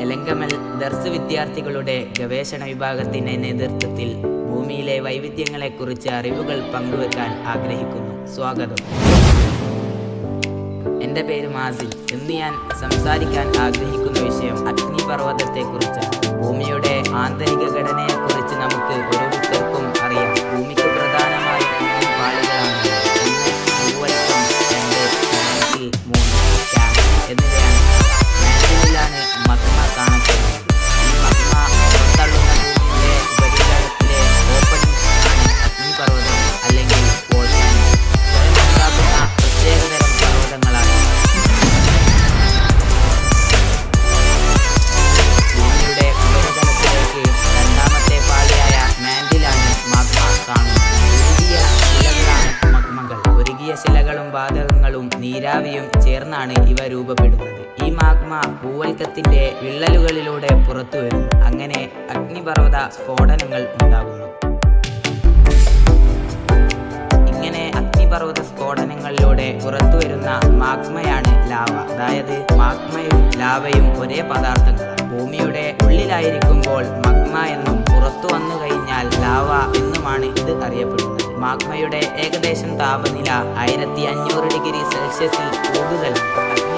എലങ്കമൽ ദർസ് വിദ്യാർത്ഥികളുടെ ഗവേഷണ വിഭാഗത്തിന്റെ നേതൃത്വത്തിൽ ഭൂമിയിലെ വൈവിധ്യങ്ങളെക്കുറിച്ച് അറിവുകൾ പങ്കുവെക്കാൻ ആഗ്രഹിക്കുന്നു. സ്വാഗതം. എൻ്റെ പേര് മാസിൽ. ഇന്ന് ഞാൻ സംസാരിക്കാൻ ആഗ്രഹിക്കുന്ന വിഷയം അഗ്നിപർവ്വതത്തെക്കുറിച്ചാണ്. ഭൂമിയുടെ ആന്തരിക ഘടനയെക്കുറിച്ച് നമുക്ക് ഓരോരുത്തർക്കും അറിയാം. ഭൂമിക്ക് പ്രധാനമായും 3 പാളികളാണ്. 1 ഭൂവൽക്കം, 2 3 ക്യാമ്പ് എന്നിവയാണ്. മാന്റിലാണ് മഗ്മ കാണപ്പെടുന്നത്. ഈ മഗ്മ പുറത്തള്ളുന്ന ഭൂമിയുടെ ഉപരിതലത്തിലെ ഓപ്പണിംഗ്സ് ആണ് അഗ്നിപർവ്വതം അല്ലെങ്കിൽ വോൾക്കാനോ. സ്വയം ഉണ്ടാക്കുന്ന പ്രത്യേകതരം പർവ്വതങ്ങളാണ്. ഭൂമിയുടെ ഉപരിതലത്തിലേക്ക് രണ്ടാമത്തെ പാളിയായ മാന്റിലാണ് മഗ്മ കാണുന്നത്. ഉരുകിയ ശിലകളാണ് മഗ്മകൾ. ഉരുകിയ ശിലകളും വാതകങ്ങളും നീരാവിയും ചേർന്നാണ് ഇവ രൂപപ്പെടുന്നത്. ഈ മാഗ്മ ഭൂവൽക്കത്തിന്റെ വിള്ളലുകളിലൂടെ പുറത്തു വരുന്നു. അങ്ങനെ അഗ്നിപർവ്വത സ്ഫോടനങ്ങൾ ഉണ്ടാകുന്നു. ഇങ്ങനെ അഗ്നിപർവ്വത സ്ഫോടനങ്ങളിലൂടെ പുറത്തുവരുന്ന മാഗ്മയാണ് ലാവ. അതായത് മാഗ്മയും ലാവയും ഒരേ പദാർത്ഥങ്ങളാണ്. ഭൂമിയുടെ ഉള്ളിലായിരിക്കുമ്പോൾ മഗ്മ എന്നും പുറത്തു വന്നു കഴിഞ്ഞാൽ ലാവ എന്നുമാണ് ഇത് അറിയപ്പെടുന്നത്. മാഗ്മയുടെ ഏകദേശം താപനില 1500 ഡിഗ്രി സെൽഷ്യസിൽ കൂടുതലാണ്.